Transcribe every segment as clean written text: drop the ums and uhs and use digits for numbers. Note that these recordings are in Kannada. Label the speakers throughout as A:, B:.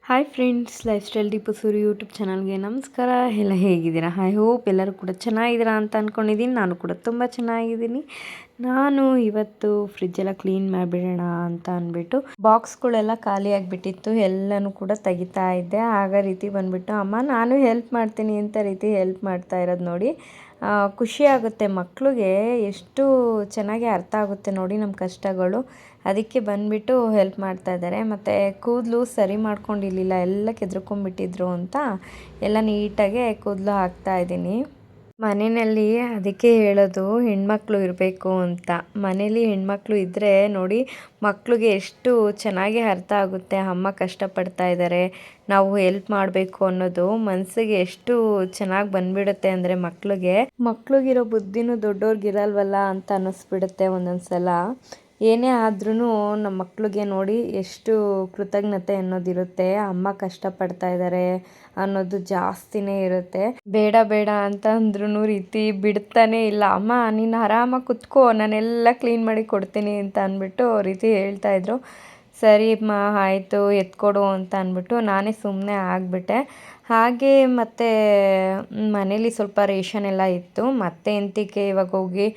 A: Hi friends, life style Deepu Suri YouTube ಚಾನಲ್ಗೆ ನಮಸ್ಕಾರ. ಎಲ್ಲ ಹೇಗಿದ್ದೀರಾ? ಐ ಹೋಪ್ ಎಲ್ಲರೂ ಕೂಡ ಚೆನ್ನಾಗಿದ್ದೀರಾ ಅಂತ ಅಂದ್ಕೊಂಡಿದ್ದೀನಿ. ನಾನು ಕೂಡ ತುಂಬ ಚೆನ್ನಾಗಿದ್ದೀನಿ. ನಾನು ಇವತ್ತು ಫ್ರಿಜ್ಜೆಲ್ಲ ಕ್ಲೀನ್ ಮಾಡಿಬಿಡೋಣ ಅಂತ ಅಂದ್ಬಿಟ್ಟು ಬಾಕ್ಸ್ಗಳೆಲ್ಲ ಖಾಲಿ ಆಗಿಬಿಟ್ಟಿತ್ತು. ಎಲ್ಲನೂ ಕೂಡ ತೆಗಿತಾ ಇದ್ದೆ. ಆಗ ರೀತಿ ಬಂದುಬಿಟ್ಟು ಅಮ್ಮ ನಾನು ಹೆಲ್ಪ್ ಮಾಡ್ತೀನಿ ಅಂತ ರೀತಿ ಹೆಲ್ಪ್ ಮಾಡ್ತಾ ಇರೋದು ನೋಡಿ ಖುಷಿ ಆಗುತ್ತೆ. ಮಕ್ಕಳಿಗೆ ಎಷ್ಟು ಚೆನ್ನಾಗಿ ಅರ್ಥ ಆಗುತ್ತೆ ನೋಡಿ ನಮ್ಮ ಕಷ್ಟಗಳು. ಅದಕ್ಕೆ ಬಂದುಬಿಟ್ಟು ಹೆಲ್ಪ್ ಮಾಡ್ತಾ ಇದ್ದಾರೆ. ಮತ್ತು ಕೂದಲು ಸರಿ ಮಾಡ್ಕೊಂಡಿರಲಿಲ್ಲ, ಎಲ್ಲ ಕೆದ್ರಕೊಂಡ್ಬಿಟ್ಟಿದ್ರು ಅಂತ ಎಲ್ಲ ನೀಟಾಗೆ ಕೂದಲು ಹಾಕ್ತಾಯಿದ್ದೀನಿ ಮನೆಯಲ್ಲಿ. ಅದಕ್ಕೆ ಹೇಳೋದು ಹೆಣ್ಮಕ್ಳು ಇರಬೇಕು ಅಂತ. ಮನೇಲಿ ಹೆಣ್ಮಕ್ಳು ಇದ್ದರೆ ನೋಡಿ ಮಕ್ಕಳಿಗೆ ಎಷ್ಟು ಚೆನ್ನಾಗಿ ಅರ್ಥ ಆಗುತ್ತೆ. ಅಮ್ಮ ಕಷ್ಟಪಡ್ತಾ ಇದ್ದಾರೆ, ನಾವು ಹೆಲ್ಪ್ ಮಾಡಬೇಕು ಅನ್ನೋದು ಮನಸ್ಸಿಗೆ ಎಷ್ಟು ಚೆನ್ನಾಗಿ ಬಂದ್ಬಿಡುತ್ತೆ ಅಂದರೆ ಮಕ್ಳಿಗಿರೋ ಬುದ್ಧಿನೂ ದೊಡ್ಡವ್ರಿಗಿರಲ್ವಲ್ಲ ಅಂತ ಅನ್ನಿಸ್ಬಿಡುತ್ತೆ ಒಂದೊಂದು ಸಲ. ಏನೇ ಆದ್ರೂ ನಮ್ಮ ಮಕ್ಳಿಗೆ ನೋಡಿ ಎಷ್ಟು ಕೃತಜ್ಞತೆ ಅನ್ನೋದಿರುತ್ತೆ. ಅಮ್ಮ ಕಷ್ಟಪಡ್ತಾ ಇದ್ದಾರೆ ಅನ್ನೋದು ಜಾಸ್ತಿನೇ ಇರುತ್ತೆ. ಬೇಡ ಬೇಡ ಅಂತ ಅಂದ್ರೂ ರೀತಿ ಬಿಡ್ತಾನೆ ಇಲ್ಲ. ಅಮ್ಮ ನೀನು ಆರಾಮಾಗಿ ಕುತ್ಕೋ, ನಾನೆಲ್ಲ ಕ್ಲೀನ್ ಮಾಡಿ ಕೊಡ್ತೀನಿ ಅಂತ ಅಂದ್ಬಿಟ್ಟು ರೀತಿ ಹೇಳ್ತಾಯಿದ್ರು. ಸರಿ ಅಮ್ಮ ಆಯಿತು ಎತ್ಕೊಡು ಅಂತ ಅಂದ್ಬಿಟ್ಟು ನಾನೇ ಸುಮ್ಮನೆ ಆಗಿಬಿಟ್ಟೆ. ಹಾಗೆ ಮತ್ತು ಮನೇಲಿ ಸ್ವಲ್ಪ ರೇಷನ್ ಎಲ್ಲ ಇತ್ತು. ಮತ್ತೆ ಎಂತಕ್ಕೆ ಇವಾಗ ಹೋಗಿ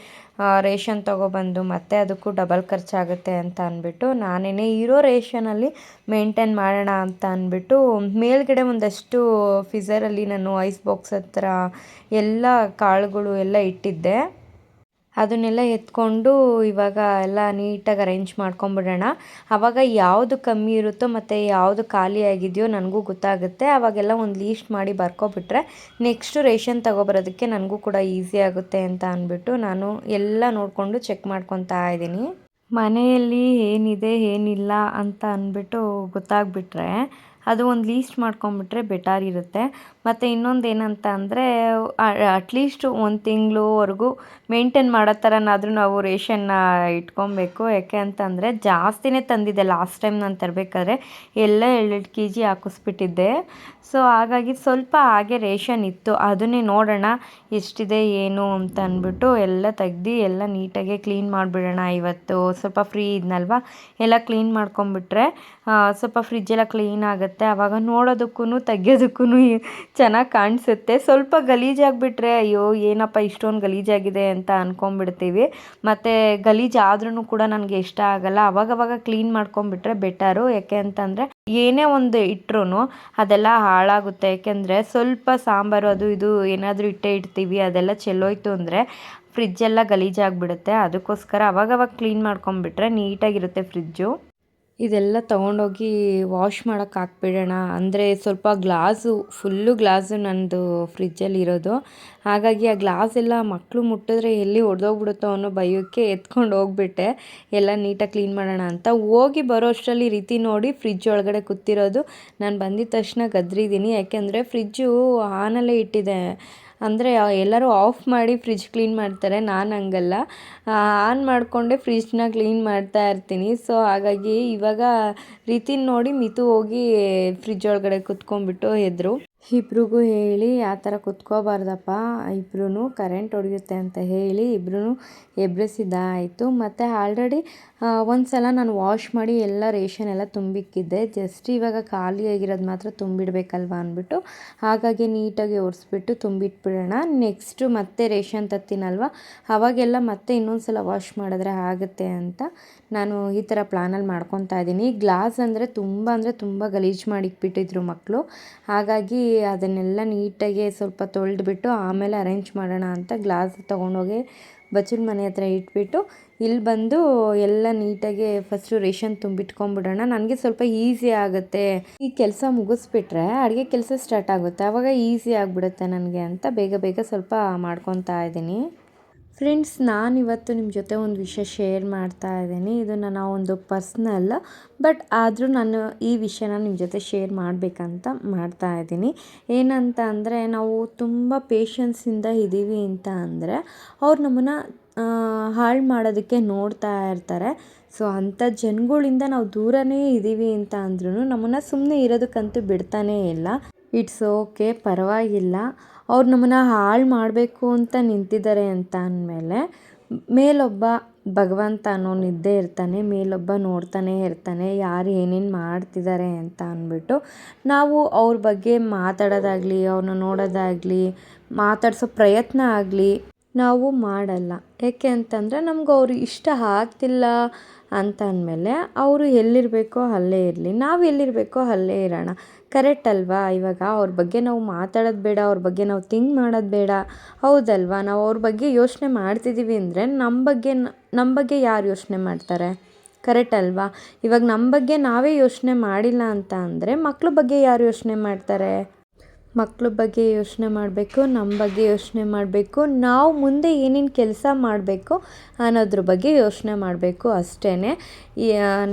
A: ರೇಷನ್ ತೊಗೊಬಂದು ಮತ್ತೆ ಅದಕ್ಕೂ ಡಬಲ್ ಖರ್ಚಾಗುತ್ತೆ ಅಂತ ಅಂದ್ಬಿಟ್ಟು ನಾನೇ ಇರೋ ರೇಷನಲ್ಲಿ ಮೇಂಟೈನ್ ಮಾಡೋಣ ಅಂತ ಅಂದ್ಬಿಟ್ಟು ಮೇಲ್ಗಡೆ ಒಂದಷ್ಟು ಫಿಝರಲ್ಲಿ ನಾನು ಐಸ್ ಬಾಕ್ಸ್ ಹತ್ರ ಎಲ್ಲ ಕಾಳುಗಳು ಎಲ್ಲ ಇಟ್ಟಿದ್ದೆ. ಅದನ್ನೆಲ್ಲ ಎತ್ಕೊಂಡು ಇವಾಗ ಎಲ್ಲ ನೀಟಾಗಿ ಅರೇಂಜ್ ಮಾಡ್ಕೊಂಬಿಡೋಣ. ಆವಾಗ ಯಾವುದು ಕಮ್ಮಿ ಇರುತ್ತೋ ಮತ್ತು ಯಾವುದು ಖಾಲಿ ಆಗಿದೆಯೋ ನನಗೂ ಗೊತ್ತಾಗುತ್ತೆ. ಆವಾಗೆಲ್ಲ ಒಂದು ಲೀಸ್ಟ್ ಮಾಡಿ ಬರ್ಕೊಬಿಟ್ರೆ ನೆಕ್ಸ್ಟು ರೇಷನ್ ತೊಗೊಬರೋದಕ್ಕೆ ನನಗೂ ಕೂಡ ಈಸಿ ಆಗುತ್ತೆ ಅಂತ ಅಂದ್ಬಿಟ್ಟು ನಾನು ಎಲ್ಲ ನೋಡಿಕೊಂಡು ಚೆಕ್ ಮಾಡ್ಕೊತಾ ಇದ್ದೀನಿ. ಮನೆಯಲ್ಲಿ ಏನಿದೆ ಏನಿಲ್ಲ ಅಂತ ಅಂದ್ಬಿಟ್ಟು ಗೊತ್ತಾಗ್ಬಿಟ್ರೆ ಅದು ಒಂದು ಲೀಸ್ಟ್ ಮಾಡ್ಕೊಂಬಿಟ್ರೆ ಬೆಟರ್ ಇರುತ್ತೆ. ಮತ್ತು ಇನ್ನೊಂದು ಏನಂತ ಅಂದರೆ ಅಟ್ಲೀಸ್ಟ್ ಒಂದು ತಿಂಗಳವರೆಗೂ ಮೇಂಟೈನ್ ಮಾಡೋ ಥರನಾದರೂ ನಾವು ರೇಷನ್ನ ಇಟ್ಕೊಬೇಕು. ಯಾಕೆ ಅಂತಂದರೆ ಜಾಸ್ತಿನೇ ತಂದಿದ್ದೆ ಲಾಸ್ಟ್ ಟೈಮ್ ನಾನು ತರಬೇಕಾದ್ರೆ ಎಲ್ಲ 2 ಕೆ ಜಿ ಹಾಕಿಸ್ಬಿಟ್ಟಿದ್ದೆ. ಸೊ ಹಾಗಾಗಿ ಸ್ವಲ್ಪ ಹಾಗೆ ರೇಷನ್ ಇತ್ತು. ಅದನ್ನೇ ನೋಡೋಣ ಎಷ್ಟಿದೆ ಏನು ಅಂತ ಅಂದ್ಬಿಟ್ಟು ಎಲ್ಲ ತೆಗ್ದು ಎಲ್ಲ ನೀಟಾಗಿ ಕ್ಲೀನ್ ಮಾಡಿಬಿಡೋಣ. ಇವತ್ತು ಸ್ವಲ್ಪ ಫ್ರೀ ಇದ್ನಲ್ವ, ಎಲ್ಲ ಕ್ಲೀನ್ ಮಾಡ್ಕೊಂಬಿಟ್ರೆ ಸ್ವಲ್ಪ ಫ್ರಿಜ್ಜೆಲ್ಲ ಕ್ಲೀನ್ ಆಗುತ್ತೆ. ಆವಾಗ ನೋಡೋದಕ್ಕೂ ತೆಗಿಯೋದಕ್ಕೂ ಚೆನ್ನಾಗಿ ಕಾಣಿಸುತ್ತೆ. ಸ್ವಲ್ಪ ಗಲೀಜಾಗಿಬಿಟ್ರೆ ಅಯ್ಯೋ ಏನಪ್ಪ ಇಷ್ಟೊಂದು ಗಲೀಜಾಗಿದೆ ಅಂತ ಅಂದ್ಕೊಂಬಿಡ್ತೀವಿ. ಮತ್ತು ಗಲೀಜಾದ್ರೂ ಕೂಡ ನನಗೆ ಇಷ್ಟ ಆಗಲ್ಲ. ಅವಾಗವಾಗ ಕ್ಲೀನ್ ಮಾಡ್ಕೊಂಬಿಟ್ರೆ ಬೆಟರು. ಯಾಕೆ ಅಂತಂದರೆ ಏನೇ ಒಂದು ಇಟ್ಟರು ಅದೆಲ್ಲ ಹಾಳಾಗುತ್ತೆ. ಯಾಕೆಂದರೆ ಸ್ವಲ್ಪ ಸಾಂಬಾರು ಅದು ಇದು ಏನಾದರೂ ಇಡ್ತೀವಿ, ಅದೆಲ್ಲ ಚೆಲ್ಲೋಯ್ತು ಅಂದರೆ ಫ್ರಿಜ್ಜೆಲ್ಲ ಗಲೀಜಾಗಿಬಿಡುತ್ತೆ. ಅದಕ್ಕೋಸ್ಕರ ಅವಾಗವಾಗ ಕ್ಲೀನ್ ಮಾಡ್ಕೊಂಬಿಟ್ರೆ ನೀಟಾಗಿರುತ್ತೆ ಫ್ರಿಜ್ಜು. ಇದೆಲ್ಲ ತೊಗೊಂಡೋಗಿ ವಾಶ್ ಮಾಡೋಕ್ಕೆ ಹಾಕ್ಬಿಡೋಣ. ಅಂದರೆ ಸ್ವಲ್ಪ ಫುಲ್ಲು ಗ್ಲಾಸು ನನ್ನದು ಫ್ರಿಜ್ಜಲ್ಲಿ ಇರೋದು. ಹಾಗಾಗಿ ಆ ಗ್ಲಾಸೆಲ್ಲ ಮಕ್ಕಳು ಮುಟ್ಟಿದ್ರೆ ಎಲ್ಲಿ ಒಡೆದೋಗ್ಬಿಡುತ್ತೋ ಅನ್ನೋ ಭಯಕ್ಕೆ ಎತ್ಕೊಂಡು ಹೋಗ್ಬಿಟ್ಟೆ ಎಲ್ಲ ನೀಟಾಗಿ ಕ್ಲೀನ್ ಮಾಡೋಣ ಅಂತ. ಹೋಗಿ ಬರೋ ಅಷ್ಟರಲ್ಲಿ ರೀತಿ ನೋಡಿ ಫ್ರಿಜ್ ಒಳಗಡೆ ಕೂತಿರೋದು ನಾನು ಬಂದಿದ್ದ ತಕ್ಷಣ ಗದ್ರಿದ್ದೀನಿ. ಯಾಕೆಂದರೆ ಫ್ರಿಜ್ಜು ಆನಲ್ಲೇ ಇಟ್ಟಿದೆ. ಅಂದರೆ ಎಲ್ಲರೂ ಆಫ್ ಮಾಡಿ ಫ್ರಿಜ್ ಕ್ಲೀನ್ ಮಾಡ್ತಾರೆ, ನಾನು ಹಂಗಲ್ಲ, ಆನ್ ಮಾಡಿಕೊಂಡೆ ಫ್ರಿಜ್ನ ಕ್ಲೀನ್ ಮಾಡ್ತಾ ಇರ್ತೀನಿ. ಸೊ ಹಾಗಾಗಿ ಇವಾಗ ರೀತಿನ ನೋಡಿ ಮಿತು ಹೋಗಿ ಫ್ರಿಜ್ ಒಳಗಡೆ ಕುತ್ಕೊಂಡ್ಬಿಟ್ಟು ಎದ್ರು. ಇಬ್ರಿಗೂ ಹೇಳಿ ಆ ಥರ ಕುತ್ಕೋಬಾರ್ದಪ್ಪ, ಇಬ್ರು ಕರೆಂಟ್ ಹೊಡೆಯುತ್ತೆ ಅಂತ ಹೇಳಿ ಇಬ್ರು ಎಬ್ಬಿಸಿದ್ದಾಯಿತು. ಮತ್ತು ಆಲ್ರೆಡಿ ಒಂದು ಸಲ ನಾನು ವಾಶ್ ಮಾಡಿ ಎಲ್ಲ ರೇಷನ್ ಎಲ್ಲ ತುಂಬಿಕ್ಕಿದ್ದೆ. ಜಸ್ಟ್ ಇವಾಗ ಖಾಲಿ ಆಗಿರೋದು ಮಾತ್ರ ತುಂಬಿಡಬೇಕಲ್ವ ಅಂದ್ಬಿಟ್ಟು ಹಾಗಾಗಿ ನೀಟಾಗಿ ಒರೆಸ್ಬಿಟ್ಟು ತುಂಬಿಟ್ಬಿಡೋಣ. ನೆಕ್ಸ್ಟು ಮತ್ತೆ ರೇಷನ್ ತತ್ತೀನಲ್ವ ಆವಾಗೆಲ್ಲ ಮತ್ತೆ ಇನ್ನೊಂದು ಸಲ ವಾಶ್ ಮಾಡಿದ್ರೆ ಆಗುತ್ತೆ ಅಂತ ನಾನು ಈ ಥರ ಪ್ಲ್ಯಾನಲ್ಲಿ ಮಾಡ್ಕೊತಾ ಇದ್ದೀನಿ. ಗ್ಲಾಸ್ ಅಂದರೆ ತುಂಬ ಗಲೀಜು ಮಾಡಿಕ್ಬಿಟ್ಟಿದ್ರು ಮಕ್ಕಳು. ಹಾಗಾಗಿ ಅದನ್ನೆಲ್ಲ ನೀಟಾಗಿ ಸ್ವಲ್ಪ ತೊಳೆದ್ಬಿಟ್ಟು ಆಮೇಲೆ ಅರೇಂಜ್ ಮಾಡೋಣ ಅಂತ ಗ್ಲಾಸ್ ತೊಗೊಂಡೋಗಿ ಬಚ್ಚಲ ಮನೆ ಹತ್ರ ಇಟ್ಬಿಟ್ಟು ಇಲ್ಲಿ ಬಂದು ಎಲ್ಲ ನೀಟಾಗಿ ಫಸ್ಟು ರೇಷನ್ ತುಂಬಿಟ್ಕೊಂಬಿಡೋಣ. ನನಗೆ ಸ್ವಲ್ಪ ಈಸಿ ಆಗುತ್ತೆ. ಈ ಕೆಲಸ ಮುಗಿಸ್ಬಿಟ್ರೆ ಅಡುಗೆ ಕೆಲಸ ಸ್ಟಾರ್ಟ್ ಆಗುತ್ತೆ, ಆವಾಗ ಈಸಿ ಆಗಿಬಿಡುತ್ತೆ ನನಗೆ ಅಂತ ಬೇಗ ಸ್ವಲ್ಪ ಮಾಡ್ಕೊತಾ ಇದ್ದೀನಿ. ಫ್ರೆಂಡ್ಸ್, ನಾನಿವತ್ತು ನಿಮ್ಮ ಜೊತೆ ಒಂದು ವಿಷಯ ಶೇರ್ ಮಾಡ್ತಾ ಇದ್ದೀನಿ. ಇದು ನನ್ನ ಒಂದು ಪರ್ಸ್ನಲ್, ಬಟ್ ಆದರೂ ನಾನು ಈ ವಿಷಯನ ನಿಮ್ಮ ಜೊತೆ ಶೇರ್ ಮಾಡಬೇಕಂತ ಮಾಡ್ತಾ ಇದ್ದೀನಿ. ಏನಂತ ಅಂದರೆ ನಾವು ತುಂಬ ಪೇಷನ್ಸಿಂದ ಇದ್ದೀವಿ ಅಂತ ಅಂದರೆ ಅವ್ರು ನಮ್ಮನ್ನು ಹಾಳು ಮಾಡೋದಕ್ಕೆ ನೋಡ್ತಾ ಇರ್ತಾರೆ. ಸೊ ಅಂಥ ಜನಗಳಿಂದ ನಾವು ದೂರನೇ ಇದ್ದೀವಿ ಅಂತ ಅಂದ್ರೂ ನಮ್ಮನ್ನು ಸುಮ್ಮನೆ ಇರೋದಕ್ಕಂತೂ ಬಿಡ್ತಾನೇ ಇಲ್ಲ. ಇಟ್ಸ್ ಓಕೆ, ಪರವಾಗಿಲ್ಲ. ಅವ್ರು ನಮ್ಮನ್ನು ಹಾಳು ಮಾಡಬೇಕು ಅಂತ ನಿಂತಿದ್ದಾರೆ ಅಂತ ಅಂದಮೇಲೆ ಮೇಲೊಬ್ಬ ಭಗವಂತ ಅನ್ನೋನಿದ್ದೇ ಇರ್ತಾನೆ, ಮೇಲೊಬ್ಬ ನೋಡ್ತಾನೆ ಇರ್ತಾನೆ ಯಾರು ಏನೇನು ಮಾಡ್ತಿದ್ದಾರೆ ಅಂತ ಅಂದ್ಬಿಟ್ಟು. ನಾವು ಅವ್ರ ಬಗ್ಗೆ ಮಾತಾಡೋದಾಗಲಿ, ಅವ್ರನ್ನ ನೋಡೋದಾಗಲಿ, ಮಾತಾಡಿಸೋ ಪ್ರಯತ್ನ ಆಗಲಿ ನಾವು ಮಾಡಲ್ಲ. ಏಕೆ ಅಂತಂದರೆ ನಮ್ಗೆ ಅವ್ರು ಇಷ್ಟ ಆಗ್ತಿಲ್ಲ ಅಂತ ಅಂದಮೇಲೆ ಅವರು ಎಲ್ಲಿರಬೇಕೋ ಅಲ್ಲೇ ಇರಲಿ, ನಾವು ಎಲ್ಲಿರಬೇಕೋ ಅಲ್ಲೇ ಇರೋಣ. ಕರೆಕ್ಟ್ ಅಲ್ವಾ? ಇವಾಗ ಅವ್ರ ಬಗ್ಗೆ ನಾವು ಮಾತಾಡೋದು ಬೇಡ, ಅವ್ರ ಬಗ್ಗೆ ನಾವು ಥಿಂಕ್ ಮಾಡೋದು ಬೇಡ, ಹೌದಲ್ವಾ? ನಾವು ಅವ್ರ ಬಗ್ಗೆ ಯೋಚನೆ ಮಾಡ್ತಿದ್ದೀವಿ ಅಂದರೆ ನಮ್ಮ ಬಗ್ಗೆ ಯಾರು ಯೋಚನೆ ಮಾಡ್ತಾರೆ? ಕರೆಕ್ಟ್ ಅಲ್ವಾ? ಇವಾಗ ನಮ್ಮ ಬಗ್ಗೆ ನಾವೇ ಯೋಚನೆ ಮಾಡಿಲ್ಲ ಅಂತ ಅಂದರೆ ಮಕ್ಳ ಬಗ್ಗೆ ಯಾರು ಯೋಚನೆ ಮಾಡ್ತಾರೆ? ಮಕ್ಳ ಬಗ್ಗೆ ಯೋಚನೆ ಮಾಡಬೇಕು, ನಮ್ಮ ಬಗ್ಗೆ ಯೋಚನೆ ಮಾಡಬೇಕು, ನಾವು ಮುಂದೆ ಏನೇನು ಕೆಲಸ ಮಾಡಬೇಕು ಅನ್ನೋದ್ರ ಬಗ್ಗೆ ಯೋಚನೆ ಮಾಡಬೇಕು ಅಷ್ಟೇ.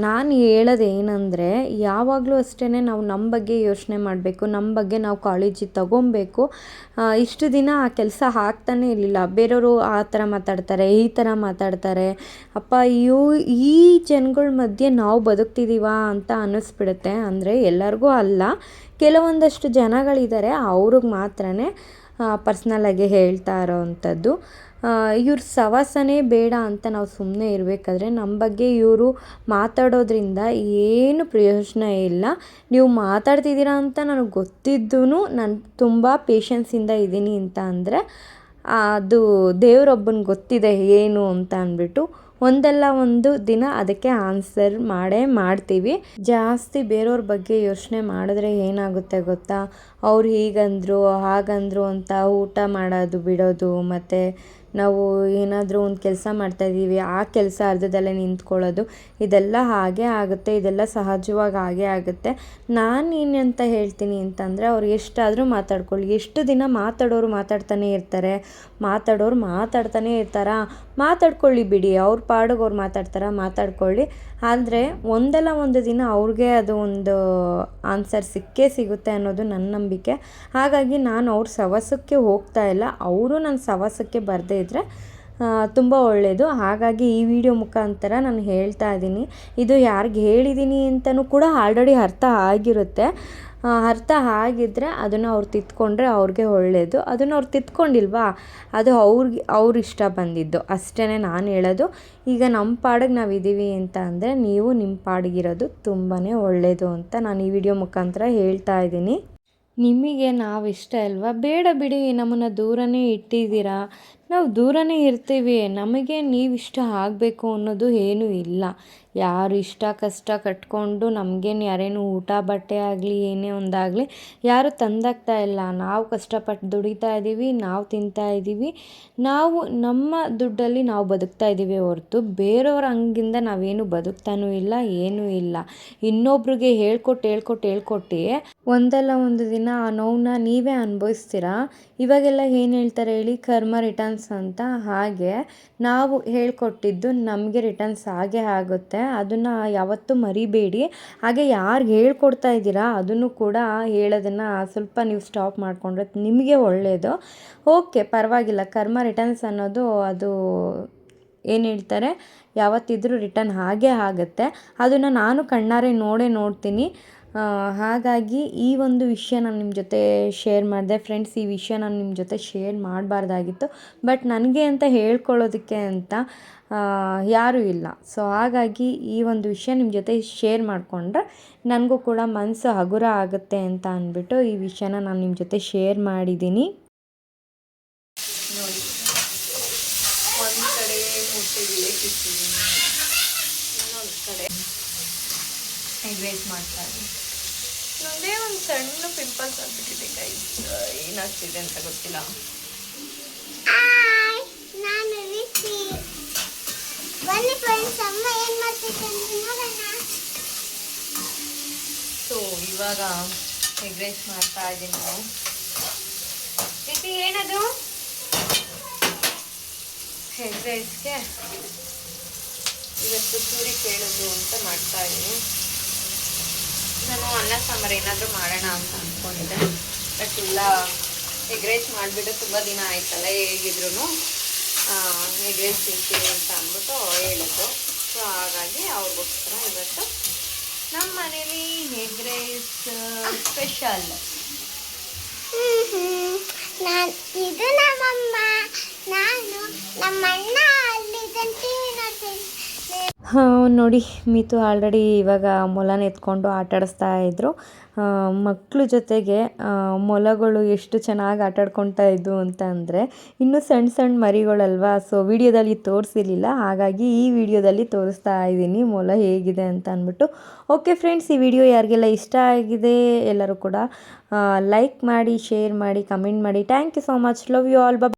A: ನಾನು ಹೇಳೋದೇನೆಂದರೆ ಯಾವಾಗಲೂ ಅಷ್ಟೇ ನಾವು ನಮ್ಮ ಬಗ್ಗೆ ಯೋಚನೆ ಮಾಡಬೇಕು, ನಮ್ಮ ಬಗ್ಗೆ ನಾವು ಕಾಳಜಿ ತಗೊಬೇಕು. ಇಷ್ಟು ದಿನ ಆ ಕೆಲಸ ಆಗ್ತಾನೇ ಇರಲಿಲ್ಲ. ಬೇರೆಯವರು ಆ ಥರ ಮಾತಾಡ್ತಾರೆ, ಈ ಥರ ಮಾತಾಡ್ತಾರೆ, ಅಪ್ಪ ಈ ಜನಗಳ ಮಧ್ಯೆ ನಾವು ಬದುಕ್ತಿದ್ದೀವ ಅಂತ ಅನ್ನಿಸ್ಬಿಡುತ್ತೆ. ಅಂದರೆ ಎಲ್ಲರಿಗೂ ಅಲ್ಲ, ಕೆಲವೊಂದಷ್ಟು ಜನಗಳಿದ್ದಾರೆ, ಅವ್ರಿಗೆ ಮಾತ್ರನೇ ಪರ್ಸ್ನಲಾಗಿ ಹೇಳ್ತಾ ಇರೋವಂಥದ್ದು. ಇವ್ರ ಸವಾಸನೇ ಬೇಡ ಅಂತ ನಾವು ಸುಮ್ಮನೆ ಇರಬೇಕಾದ್ರೆ ನಮ್ಮ ಬಗ್ಗೆ ಇವರು ಮಾತಾಡೋದ್ರಿಂದ ಏನು ಪ್ರಯೋಜನ ಇಲ್ಲ. ನೀವು ಮಾತಾಡ್ತಿದ್ದೀರಾ ಅಂತ ನನಗೆ ಗೊತ್ತಿದ್ದೂ ನಾನು ತುಂಬ ಪೇಷನ್ಸಿಂದ ಇದ್ದೀನಿ ಅಂತ ಅಂದರೆ ಅದು ದೇವರೊಬ್ಬನಿಗೆ ಗೊತ್ತಿದೆ ಏನು ಅಂತ ಅಂದ್ಬಿಟ್ಟು ಒಂದಲ್ಲ ಒಂದು ದಿನ ಅದಕ್ಕೆ ಆನ್ಸರ್ ಮಾಡೇ ಮಾಡ್ತೀವಿ. ಜಾಸ್ತಿ ಬೇರೆಯವ್ರ ಬಗ್ಗೆ ಯೋಚನೆ ಮಾಡಿದ್ರೆ ಏನಾಗುತ್ತೆ ಗೊತ್ತಾ? ಅವ್ರು ಹೀಗಂದರು ಹಾಗಂದರು ಅಂತ ಊಟ ಮಾಡೋದು ಬಿಡೋದು, ಮತ್ತು ನಾವು ಏನಾದರೂ ಒಂದು ಕೆಲಸ ಮಾಡ್ತಾಯಿದ್ದೀವಿ, ಆ ಕೆಲಸ ಅರ್ಧದಲ್ಲೇ ನಿಂತ್ಕೊಳ್ಳೋದು, ಇದೆಲ್ಲ ಹಾಗೇ ಆಗುತ್ತೆ, ಇದೆಲ್ಲ ಸಹಜವಾಗಿ ಹಾಗೇ ಆಗುತ್ತೆ. ನಾನೇನಂತ ಹೇಳ್ತೀನಿ ಅಂತಂದರೆ ಅವ್ರು ಎಷ್ಟಾದರೂ ಮಾತಾಡ್ಕೊಳ್ಳಿ, ಎಷ್ಟು ದಿನ ಮಾತಾಡೋರು ಮಾತಾಡ್ತಾನೆ ಇರ್ತಾರೆ, ಮಾತಾಡೋರು ಮಾತಾಡ್ತಾನೆ ಇರ್ತಾರಾ? ಮಾತಾಡ್ಕೊಳ್ಳಿ ಬಿಡಿ, ಅವ್ರ ಪಾಡಿಗೆ ಅವ್ರು ಮಾತಾಡ್ಕೊಳ್ಳಿ. ಆದರೆ ಒಂದಲ್ಲ ಒಂದು ದಿನ ಅವ್ರಿಗೆ ಅದು ಒಂದು ಆನ್ಸರ್ ಸಿಕ್ಕೇ ಸಿಗುತ್ತೆ ಅನ್ನೋದು ನನ್ನ ನಂಬಿಕೆ. ಹಾಗಾಗಿ ನಾನು ಅವ್ರ ಸವಾಸಕ್ಕೆ ಹೋಗ್ತಾ ಇಲ್ಲ, ಅವರು ನನ್ನ ಸವಾಸಕ್ಕೆ ಬರದೇ ಇದ್ದರೆ ತುಂಬ ಒಳ್ಳೆಯದು. ಹಾಗಾಗಿ ಈ ವಿಡಿಯೋ ಮುಖಾಂತರ ನಾನು ಹೇಳ್ತಾ ಇದ್ದೀನಿ. ಇದು ಯಾರಿಗೆ ಹೇಳಿದ್ದೀನಿ ಅಂತಲೂ ಕೂಡ ಆಲ್ರೆಡಿ ಅರ್ಥ ಆಗಿರುತ್ತೆ. ಅರ್ಥ ಆಗಿದ್ದರೆ ಅದನ್ನು ಅವ್ರು ತಿದ್ಕೊಂಡ್ರೆ ಅವ್ರಿಗೆ ಒಳ್ಳೆಯದು. ಅದನ್ನು ಅವ್ರು ತಿದ್ಕೊಂಡಿಲ್ವಾ, ಅದು ಅವ್ರ ಇಷ್ಟ ಬಂದಿದ್ದು ಅಷ್ಟೇ ನಾನು ಹೇಳೋದು. ಈಗ ನಮ್ಮ ಪಾಡಿಗೆ ನಾವು ಇದ್ದೀವಿ ಅಂತ ಅಂದರೆ ನೀವು ನಿಮ್ಮ ಪಾಡಿಗಿರೋದು ತುಂಬಾ ಒಳ್ಳೆಯದು ಅಂತ ನಾನು ಈ ವಿಡಿಯೋ ಮುಖಾಂತರ ಹೇಳ್ತಾ ಇದ್ದೀನಿ. ನಿಮಗೆ ನಾವು ಇಷ್ಟ ಅಲ್ವಾ? ಬೇಡ ಬಿಡಿ, ನಮ್ಮನ್ನು ದೂರನೇ ಇಟ್ಟಿದ್ದೀರಾ, ನಾವು ದೂರನೇ ಇರ್ತೀವಿ, ನಮಗೆ ನೀವಿಷ್ಟ ಆಗಬೇಕು ಅನ್ನೋದು ಏನೂ ಇಲ್ಲ. ಯಾರು ಇಷ್ಟ ಕಷ್ಟ ಕಟ್ಕೊಂಡು ನಮಗೇನು ಯಾರೇನು ಊಟ ಬಟ್ಟೆ ಆಗಲಿ ಏನೇ ಒಂದಾಗಲಿ ಯಾರು ತಂದಾಗ್ತಾ ಇಲ್ಲ. ನಾವು ಕಷ್ಟಪಟ್ಟು ದುಡಿತಾ ಇದ್ದೀವಿ, ನಾವು ತಿಂತಾ ಇದ್ದೀವಿ, ನಾವು ನಮ್ಮ ದುಡ್ಡಲ್ಲಿ ನಾವು ಬದುಕ್ತಾ ಇದ್ದೀವಿ ಹೊರತು ಬೇರೆಯವ್ರ ಹಂಗಿಂದ ನಾವೇನು ಬದುಕ್ತಾನೂ ಇಲ್ಲ, ಏನೂ ಇಲ್ಲ. ಇನ್ನೊಬ್ರಿಗೆ ಹೇಳ್ಕೊಟ್ಟು ಒಂದಲ್ಲ ಒಂದು ದಿನ ಆ ನೋವನ್ನ ನೀವೇ ಅನುಭವಿಸ್ತೀರಾ. ಇವಾಗೆಲ್ಲ ಏನು ಹೇಳ್ತಾರೆ ಹೇಳಿ, ಕರ್ಮ ರಿಟರ್ನ್ಸ್ ಅಂತ. ಹಾಗೆ ನಾವು ಹೇಳ್ಕೊಟ್ಟಿದ್ದು ನಮಗೆ ರಿಟರ್ನ್ಸ್ ಆಗೇ ಆಗುತ್ತೆ, ಅದನ್ನು ಯಾವತ್ತೂ ಮರಿಬೇಡಿ. ಹಾಗೆ ಯಾರು ಹೇಳ್ಕೊಡ್ತಾ ಇದ್ದೀರಾ ಅದನ್ನು ಕೂಡ ಹೇಳೋದನ್ನು ಸ್ವಲ್ಪ ನೀವು ಸ್ಟಾಪ್ ಮಾಡಿಕೊಂಡ್ರೆ ನಿಮಗೆ ಒಳ್ಳೆಯದು. ಓಕೆ, ಪರವಾಗಿಲ್ಲ, ಕರ್ಮ ರಿಟರ್ನ್ಸ್ ಅನ್ನೋದು ಅದು ಏನು ಹೇಳ್ತಾರೆ ಯಾವತ್ತಿದ್ರೂ ರಿಟರ್ನ್ ಆಗೇ ಆಗುತ್ತೆ. ಅದನ್ನು ನಾನು ಕಣ್ಣಾರೆ ನೋಡ್ತೀನಿ. ಹಾಗಾಗಿ ಈ ಒಂದು ವಿಷಯ ನಾನು ನಿಮ್ಮ ಜೊತೆ ಶೇರ್ ಮಾಡಿದೆ ಫ್ರೆಂಡ್ಸ್. ಈ ವಿಷಯ ನಾನು ನಿಮ್ಮ ಜೊತೆ ಶೇರ್ ಮಾಡಬಾರ್ದಾಗಿತ್ತು, ಬಟ್ ನನಗೆ ಅಂತ ಹೇಳ್ಕೊಳ್ಳೋದಕ್ಕೆ ಅಂತ ಯಾರೂ ಇಲ್ಲ. ಸೊ ಹಾಗಾಗಿ ಈ ಒಂದು ವಿಷಯ ನಿಮ್ಮ ಜೊತೆ ಶೇರ್ ಮಾಡಿಕೊಂಡ್ರೆ ನನಗೂ ಕೂಡ ಮನಸ್ಸು ಹಗುರ ಆಗುತ್ತೆ ಅಂತ ಅಂದ್ಬಿಟ್ಟು ಈ ವಿಷಯನ ನಾನು ನಿಮ್ಮ ಜೊತೆ ಶೇರ್ ಮಾಡಿದ್ದೀನಿ. ನೋಡಿ, ಒಂದು ಕಡೆ ಮುಟ್ಟಿಗೆ ಕಿತ್ತಿದ್ದೀನಿ, ಇನ್ನೊಂದು ಕಡೆ ಎಗ್ ರೈಸ್ ಮಾಡ್ತಾ ಇದ್ದೀನಿ. ಒಂದೇ ಒಂದು ಸಣ್ಣ ಪಿಂಪಲ್ಸ್ ಆಗ್ಬಿಟ್ಟಿದೆ ಗೈಸ್, ಏನಾಗ್ತಿದೆ ಅಂತ ಗೊತ್ತಿಲ್ಲ. ಸೊ ಇವಾಗ ಎಗ್ ರೈಸ್ ಮಾಡ್ತಾ ಇದ್ದೀನಿ ನಾವು. ಏನದು ಎಗ್ ರೈಸ್ಗೆ ಇವತ್ತು ಪೂರಿ ಕೇಳೋದು ಅಂತ ಮಾಡ್ತಾ ಇದ್ದೀನಿ. ನಾನು ಅನ್ನ ಸಾಂಬಾರು ಏನಾದರೂ ಮಾಡೋಣ ಅಂತ ಅಂದ್ಕೊಂಡಿದ್ದೆ, ಬಟ್ ಇಲ್ಲ, ಎಗ್ ರೈಸ್ ಮಾಡಿಬಿಟ್ಟು ತುಂಬ ದಿನ ಆಯ್ತಲ್ಲ, ಹೇಗಿದ್ರು ಎಗ್ ರೈಸ್ ತಿಂತೀನಿ ಅಂತ ಅಂದ್ಬಿಟ್ಟು ಹೇಳಿದ್ರು. ಸೊ ಹಾಗಾಗಿ ಅವ್ರಿಗೋಸ್ಕರ ಇವತ್ತು ನಮ್ಮ ಮನೇಲಿ ಎಗ್ ರೈಸ್ ಸ್ಪೆಷಲ್.
B: ಇದು ನಮ್ಮಮ್ಮ, ನಾನು ನಮ್ಮ ಅಣ್ಣ ಅಲ್ಲಿ ಟಿವಿ ನೋಡ್ತೀನಿ.
A: ನೋಡಿ ಮಿತು ಆಲ್ರೆಡಿ ಇವಾಗ ಮೊಲನ ಎತ್ಕೊಂಡು ಆಟಾಡಿಸ್ತಾ ಇದ್ದರು. ಮಕ್ಕಳ ಜೊತೆಗೆ ಮೊಲಗಳು ಎಷ್ಟು ಚೆನ್ನಾಗಿ ಆಟಾಡ್ಕೊತಾ ಇದ್ವು ಅಂತ ಅಂದರೆ, ಇನ್ನೂ ಸಣ್ಣ ಸಣ್ಣ ಮರಿಗಳಲ್ವಾ, ಸೊ ವಿಡಿಯೋದಲ್ಲಿ ತೋರಿಸಿರಲಿಲ್ಲ, ಹಾಗಾಗಿ ಈ ವಿಡಿಯೋದಲ್ಲಿ ತೋರಿಸ್ತಾ ಇದ್ದೀನಿ ಮೊಲ ಹೇಗಿದೆ ಅಂತ ಅಂದ್ಬಿಟ್ಟು. ಓಕೆ ಫ್ರೆಂಡ್ಸ್, ಈ ವಿಡಿಯೋ ಯಾರಿಗೆಲ್ಲ ಇಷ್ಟ ಆಗಿದೆ ಎಲ್ಲರೂ ಕೂಡ ಲೈಕ್ ಮಾಡಿ, ಶೇರ್ ಮಾಡಿ, ಕಮೆಂಟ್ ಮಾಡಿ. Thank you so much. Love you all.